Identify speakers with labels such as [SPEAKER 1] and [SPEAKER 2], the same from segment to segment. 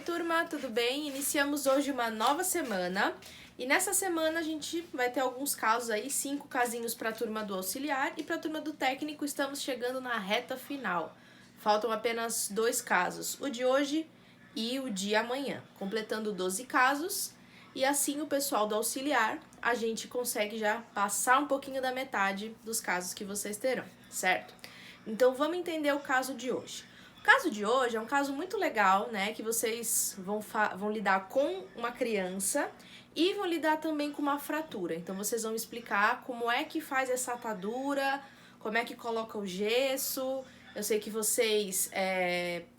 [SPEAKER 1] turma, tudo bem? Iniciamos hoje uma nova semana e nessa semana a gente vai ter alguns casos aí, 5 casinhos para a turma do auxiliar e para a turma do técnico. Estamos chegando na reta final. Faltam apenas 2 casos, o de hoje e o de amanhã, completando 12 casos, e assim o pessoal do auxiliar a gente consegue já passar um pouquinho da metade dos casos que vocês terão, certo? Então vamos entender o caso de hoje. O caso de hoje é um caso muito legal, né, que vocês vão lidar com uma criança e vão lidar também com uma fratura. Então vocês vão explicar como é que faz essa atadura, como é que coloca o gesso. Eu sei que vocês,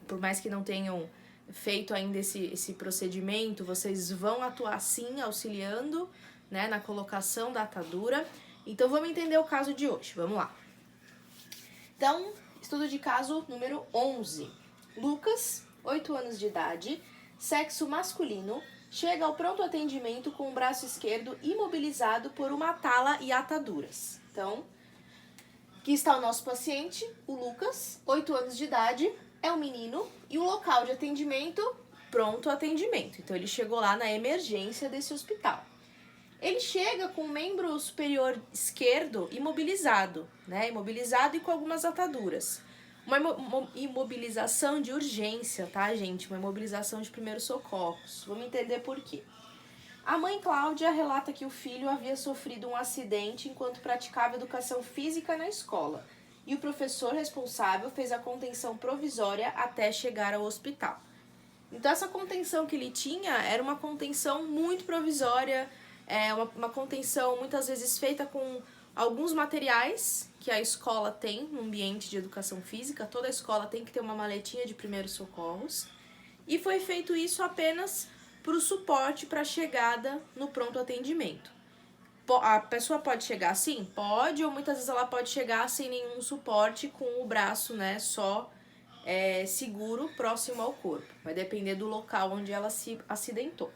[SPEAKER 1] por mais que não tenham feito ainda esse procedimento, vocês vão atuar sim, auxiliando, né, na colocação da atadura. Então vamos entender o caso de hoje, vamos lá. Então, estudo de caso número 11. Lucas, 8 anos de idade, sexo masculino, chega ao pronto atendimento com o braço esquerdo imobilizado por uma tala e ataduras. Então, aqui está o nosso paciente, o Lucas, 8 anos de idade, é um menino e o local de atendimento, pronto atendimento. Então, ele chegou lá na emergência desse hospital. Ele chega com o membro superior esquerdo imobilizado, né? Imobilizado e com algumas ataduras. Uma imobilização de urgência, tá, gente? Uma imobilização de primeiros socorros. Vamos entender por quê. A mãe Cláudia relata que o filho havia sofrido um acidente enquanto praticava educação física na escola. E o professor responsável fez a contenção provisória até chegar ao hospital. Então, essa contenção que ele tinha era uma contenção muito provisória, uma contenção muitas vezes feita com alguns materiais que a escola tem no ambiente de educação física. Toda escola tem que ter uma maletinha de primeiros socorros. E foi feito isso apenas para o suporte para a chegada no pronto atendimento. A pessoa pode chegar assim? Pode, ou muitas vezes ela pode chegar sem nenhum suporte, com o braço, né, só seguro, próximo ao corpo. Vai depender do local onde ela se acidentou.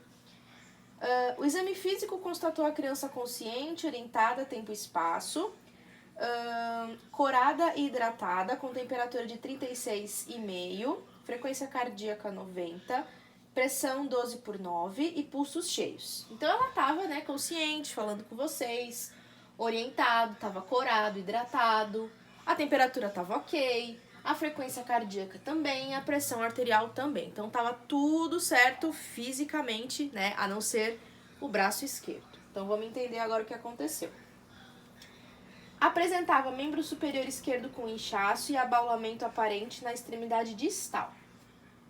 [SPEAKER 1] O exame físico constatou a criança consciente, orientada, tempo e espaço, corada e hidratada, com temperatura de 36,5, frequência cardíaca 90, pressão 12/9 e pulsos cheios. Então ela estava, né, consciente, falando com vocês, orientado, estava corado, hidratado, a temperatura estava ok, a frequência cardíaca também, a pressão arterial também. Então tava tudo certo fisicamente, né, a não ser o braço esquerdo. Então vamos entender agora o que aconteceu. Apresentava membro superior esquerdo com inchaço e abaulamento aparente na extremidade distal.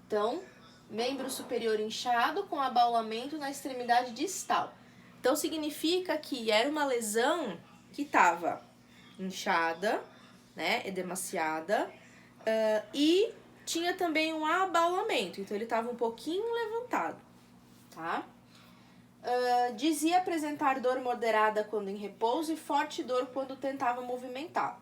[SPEAKER 1] Então, membro superior inchado com abaulamento na extremidade distal. Então significa que era uma lesão que estava inchada, né, edemaciada, e tinha também um abaulamento, então ele estava um pouquinho levantado, tá? Dizia apresentar dor moderada quando em repouso e forte dor quando tentava movimentar.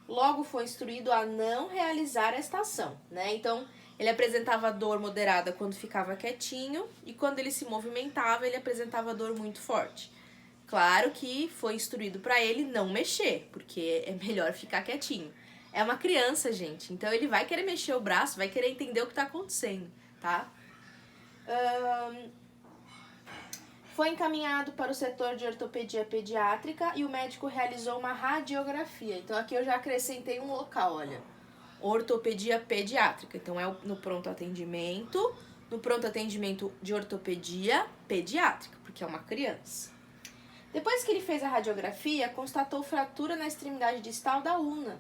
[SPEAKER 1] Logo foi instruído a não realizar esta ação, né? Então, ele apresentava dor moderada quando ficava quietinho e quando ele se movimentava, ele apresentava dor muito forte. Claro que foi instruído para ele não mexer, porque é melhor ficar quietinho. É uma criança, gente, então ele vai querer mexer o braço, vai querer entender o que está acontecendo, tá? Foi encaminhado para o setor de ortopedia pediátrica e o médico realizou uma radiografia. Então aqui eu já acrescentei um local, olha, ortopedia pediátrica. Então é no pronto atendimento de ortopedia pediátrica, porque é uma criança. Depois que ele fez a radiografia, constatou fratura na extremidade distal da ulna.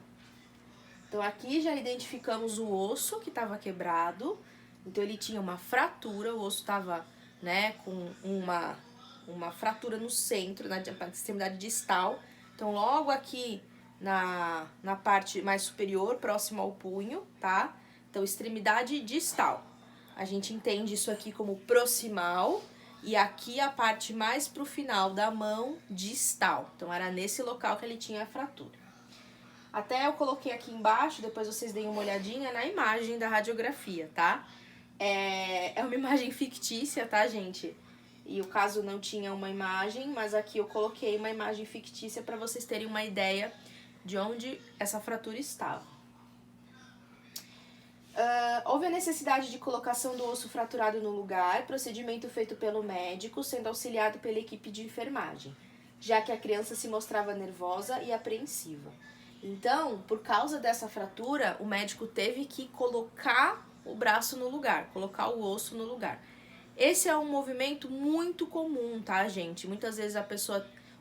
[SPEAKER 1] Então aqui já identificamos o osso que estava quebrado, então ele tinha uma fratura, o osso estava, né, com uma fratura no centro, na extremidade distal. Então logo aqui na parte mais superior, próximo ao punho, tá? Então extremidade distal. A gente entende isso aqui como proximal e aqui a parte mais pro final da mão distal. Então era nesse local que ele tinha a fratura. Até eu coloquei aqui embaixo, depois vocês deem uma olhadinha na imagem da radiografia, tá? É uma imagem fictícia, tá, gente? E o caso não tinha uma imagem, mas aqui eu coloquei uma imagem fictícia para vocês terem uma ideia de onde essa fratura estava. Houve a necessidade de colocação do osso fraturado no lugar, procedimento feito pelo médico, sendo auxiliado pela equipe de enfermagem, já que a criança se mostrava nervosa e apreensiva. Então, por causa dessa fratura, o médico teve que colocar o braço no lugar, colocar o osso no lugar. Esse é um movimento muito comum, tá, gente? Muitas vezes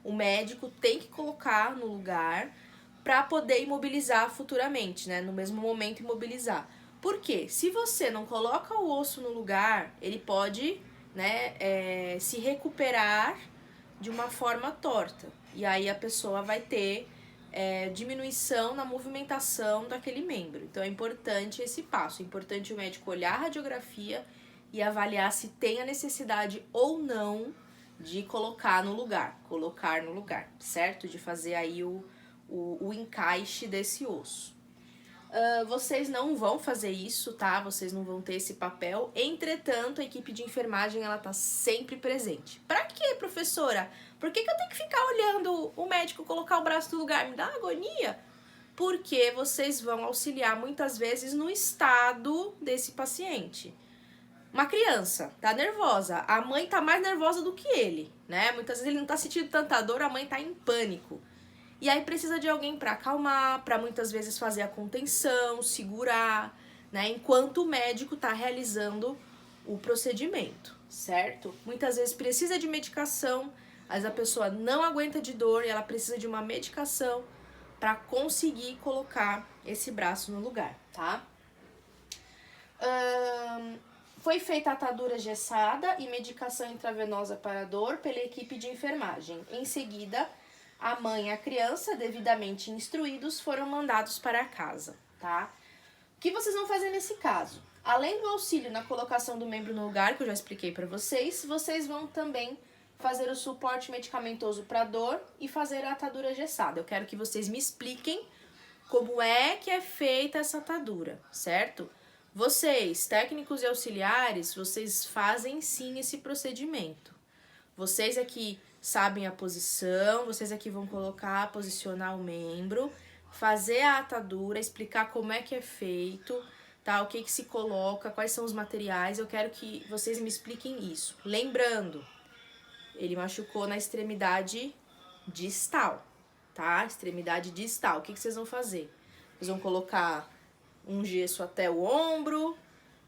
[SPEAKER 1] o médico tem que colocar no lugar para poder imobilizar futuramente, né? No mesmo momento imobilizar. Por quê? Se você não coloca o osso no lugar, ele pode, né, se recuperar de uma forma torta. E aí a pessoa vai ter diminuição na movimentação daquele membro. Então é importante esse passo. É importante o médico olhar a radiografia e avaliar se tem a necessidade ou não de colocar no lugar, certo? De fazer aí o encaixe desse osso. Vocês não vão fazer isso, tá? Vocês não vão ter esse papel. Entretanto, a equipe de enfermagem, ela tá sempre presente. Pra quê, professora? Por que eu tenho que ficar olhando o médico colocar o braço no lugar? Me dá agonia? Porque vocês vão auxiliar muitas vezes no estado desse paciente. Uma criança tá nervosa, a mãe tá mais nervosa do que ele, né? Muitas vezes ele não tá sentindo tanta dor, a mãe tá em pânico. E aí precisa de alguém para acalmar, para muitas vezes fazer a contenção, segurar, né? Enquanto o médico tá realizando o procedimento, certo? Muitas vezes precisa de medicação, mas a pessoa não aguenta de dor e ela precisa de uma medicação para conseguir colocar esse braço no lugar, tá? Foi feita a atadura engessada e medicação intravenosa para dor pela equipe de enfermagem. Em seguida, a mãe e a criança, devidamente instruídos, foram mandados para casa, tá? O que vocês vão fazer nesse caso? Além do auxílio na colocação do membro no lugar, que eu já expliquei para vocês, vocês vão também fazer o suporte medicamentoso para dor e fazer a atadura engessada. Eu quero que vocês me expliquem como é que é feita essa atadura, certo? Vocês, técnicos e auxiliares, vocês fazem sim esse procedimento. Vocês aqui sabem a posição, vocês aqui vão posicionar o membro, fazer a atadura, explicar como é que é feito, tá? O que que se coloca, quais são os materiais. Eu quero que vocês me expliquem isso. Lembrando, ele machucou na extremidade distal, tá? Extremidade distal. O que que vocês vão fazer? Vocês vão colocar um gesso até o ombro,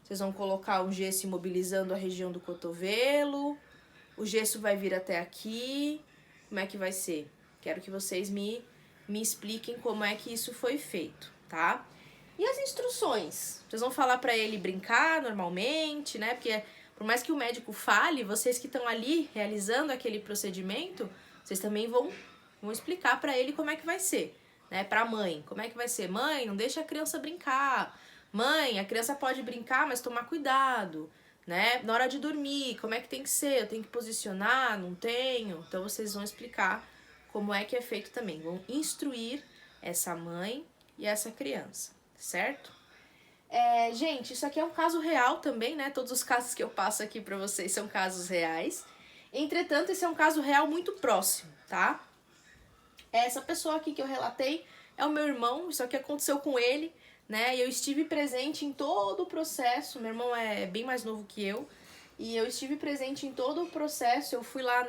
[SPEAKER 1] vocês vão colocar um gesso imobilizando a região do cotovelo, o gesso vai vir até aqui. Como é que vai ser? Quero que vocês me expliquem como é que isso foi feito, tá? E as instruções? Vocês vão falar pra ele brincar normalmente, né? Porque por mais que o médico fale, vocês que estão ali realizando aquele procedimento, vocês também vão explicar pra ele como é que vai ser, né? Pra mãe, como é que vai ser? Mãe, não deixa a criança brincar. Mãe, a criança pode brincar, mas tomar cuidado, né? Na hora de dormir, como é que tem que ser? Eu tenho que posicionar? Não tenho? Então vocês vão explicar como é que é feito também. Vão instruir essa mãe e essa criança, certo? Gente, isso aqui é um caso real também, né? Todos os casos que eu passo aqui pra vocês são casos reais. Entretanto, esse é um caso real muito próximo, tá? Essa pessoa aqui que eu relatei é o meu irmão, isso aqui aconteceu com ele, né? E eu estive presente em todo o processo. Meu irmão é bem mais novo que eu. E eu estive presente em todo o processo. Eu fui lá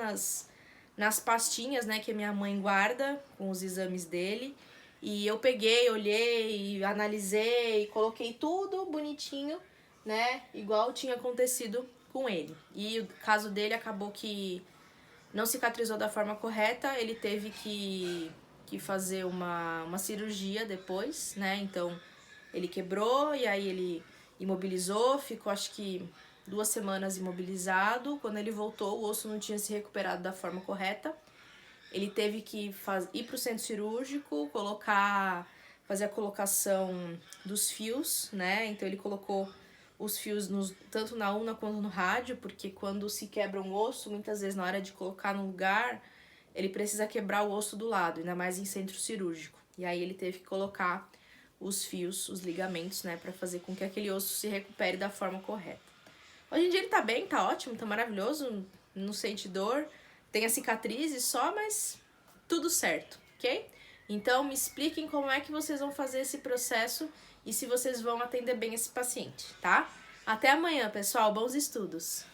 [SPEAKER 1] nas pastinhas, né, que a minha mãe guarda com os exames dele. E eu peguei, olhei, analisei, coloquei tudo bonitinho, né? Igual tinha acontecido com ele. E o caso dele acabou que não cicatrizou da forma correta. Ele teve que fazer uma cirurgia depois, né? Então ele quebrou e aí ele imobilizou, ficou acho que 2 semanas imobilizado. Quando ele voltou, o osso não tinha se recuperado da forma correta. Ele teve que ir para o centro cirúrgico, fazer a colocação dos fios, né? Então ele colocou os fios tanto na ulna quanto no rádio, porque quando se quebra um osso, muitas vezes na hora de colocar no lugar, ele precisa quebrar o osso do lado, ainda mais em centro cirúrgico. E aí ele teve que colocar os fios, os ligamentos, né, para fazer com que aquele osso se recupere da forma correta. Hoje em dia ele tá bem, tá ótimo, tá maravilhoso, não sente dor, tem a cicatrizes só, mas tudo certo, ok? Então me expliquem como é que vocês vão fazer esse processo e se vocês vão atender bem esse paciente, tá? Até amanhã, pessoal. Bons estudos!